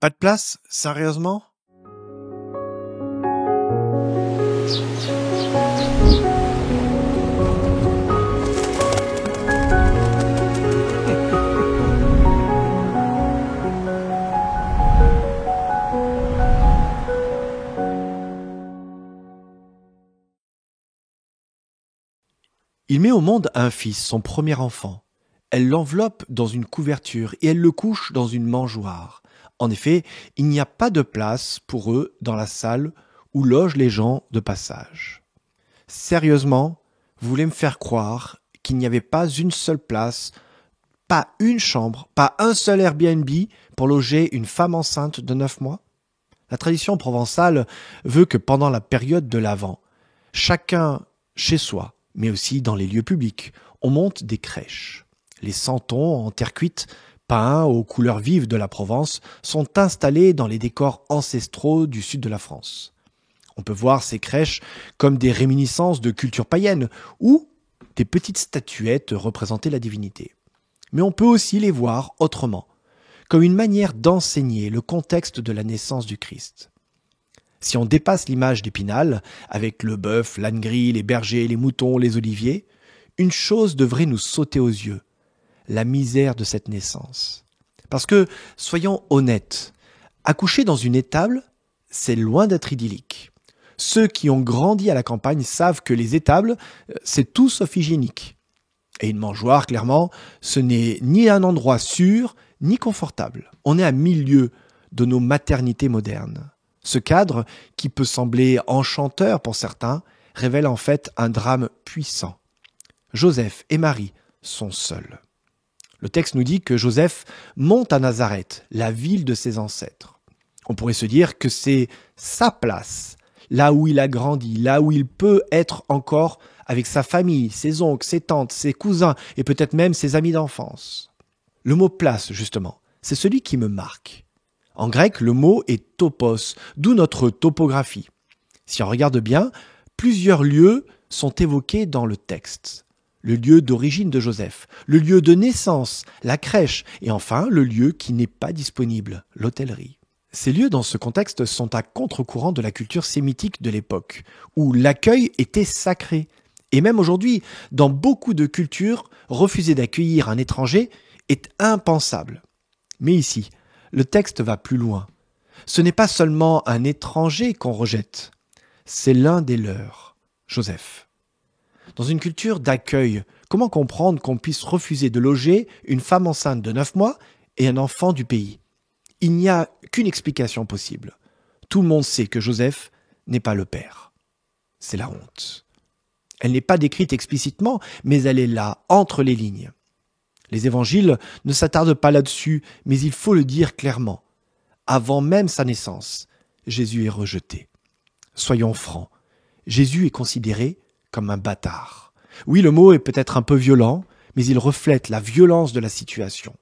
Pas de place? Sérieusement? Il met au monde un fils, son premier enfant. Elle l'enveloppe dans une couverture et elle le couche dans une mangeoire. En effet, il n'y a pas de place pour eux dans la salle où logent les gens de passage. Sérieusement, vous voulez me faire croire qu'il n'y avait pas une seule place, pas une chambre, pas un seul Airbnb pour loger une femme enceinte de 9 mois? La tradition provençale veut que pendant la période de l'Avent, chacun chez soi, mais aussi dans les lieux publics, on monte des crèches. Les santons en terre cuite, peints aux couleurs vives de la Provence, sont installés dans les décors ancestraux du sud de la France. On peut voir ces crèches comme des réminiscences de culture païenne ou des petites statuettes représentaient la divinité. Mais on peut aussi les voir autrement, comme une manière d'enseigner le contexte de la naissance du Christ. Si on dépasse l'image d'Épinal, avec le bœuf, l'âne gris, les bergers, les moutons, les oliviers, une chose devrait nous sauter aux yeux, la misère de cette naissance. Parce que, soyons honnêtes, accoucher dans une étable, c'est loin d'être idyllique. Ceux qui ont grandi à la campagne savent que les étables, c'est tout sauf hygiénique. Et une mangeoire, clairement, ce n'est ni un endroit sûr, ni confortable. On est à 1000 lieues de nos maternités modernes. Ce cadre, qui peut sembler enchanteur pour certains, révèle en fait un drame puissant. Joseph et Marie sont seuls. Le texte nous dit que Joseph monte à Nazareth, la ville de ses ancêtres. On pourrait se dire que c'est sa place, là où il a grandi, là où il peut être encore avec sa famille, ses oncles, ses tantes, ses cousins et peut-être même ses amis d'enfance. Le mot place, justement, c'est celui qui me marque. En grec, le mot est topos, d'où notre topographie. Si on regarde bien, plusieurs lieux sont évoqués dans le texte. Le lieu d'origine de Joseph, le lieu de naissance, la crèche, et enfin le lieu qui n'est pas disponible, l'hôtellerie. Ces lieux dans ce contexte sont à contre-courant de la culture sémitique de l'époque, où l'accueil était sacré. Et même aujourd'hui, dans beaucoup de cultures, refuser d'accueillir un étranger est impensable. Mais ici, le texte va plus loin. Ce n'est pas seulement un étranger qu'on rejette, c'est l'un des leurs, Joseph. Dans une culture d'accueil, comment comprendre qu'on puisse refuser de loger une femme enceinte de 9 mois et un enfant du pays? Il n'y a qu'une explication possible. Tout le monde sait que Joseph n'est pas le père. C'est la honte. Elle n'est pas décrite explicitement, mais elle est là, entre les lignes. Les évangiles ne s'attardent pas là-dessus, mais il faut le dire clairement. Avant même sa naissance, Jésus est rejeté. Soyons francs, Jésus est considéré comme un bâtard. Oui, le mot est peut-être un peu violent, mais il reflète la violence de la situation.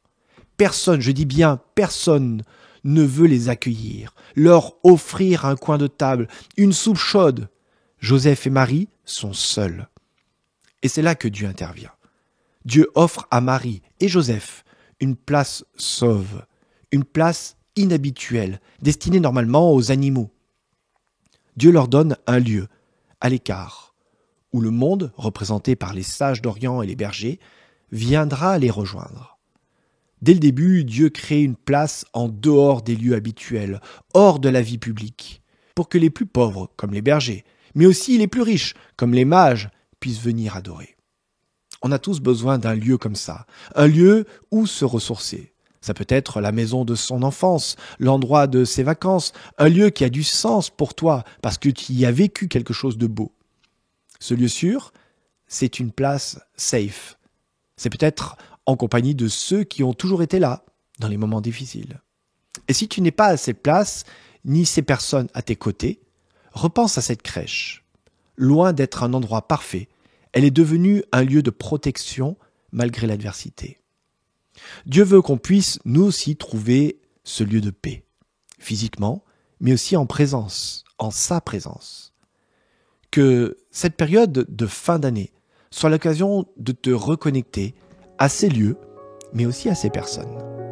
Personne, je dis bien personne, ne veut les accueillir, leur offrir un coin de table, une soupe chaude. Joseph et Marie sont seuls. Et c'est là que Dieu intervient. Dieu offre à Marie et Joseph une place sauve, une place inhabituelle, destinée normalement aux animaux. Dieu leur donne un lieu, à l'écart, où le monde, représenté par les sages d'Orient et les bergers, viendra les rejoindre. Dès le début, Dieu crée une place en dehors des lieux habituels, hors de la vie publique, pour que les plus pauvres, comme les bergers, mais aussi les plus riches, comme les mages, puissent venir adorer. On a tous besoin d'un lieu comme ça, un lieu où se ressourcer. Ça peut être la maison de son enfance, l'endroit de ses vacances, un lieu qui a du sens pour toi parce que tu y as vécu quelque chose de beau. Ce lieu sûr, c'est une place safe. C'est peut-être en compagnie de ceux qui ont toujours été là, dans les moments difficiles. Et si tu n'es pas à cette place, ni ces personnes à tes côtés, repense à cette crèche. Loin d'être un endroit parfait, elle est devenue un lieu de protection malgré l'adversité. Dieu veut qu'on puisse, nous aussi, trouver ce lieu de paix, physiquement, mais aussi en présence, en sa présence. Que cette période de fin d'année soit l'occasion de te reconnecter à ces lieux, mais aussi à ces personnes.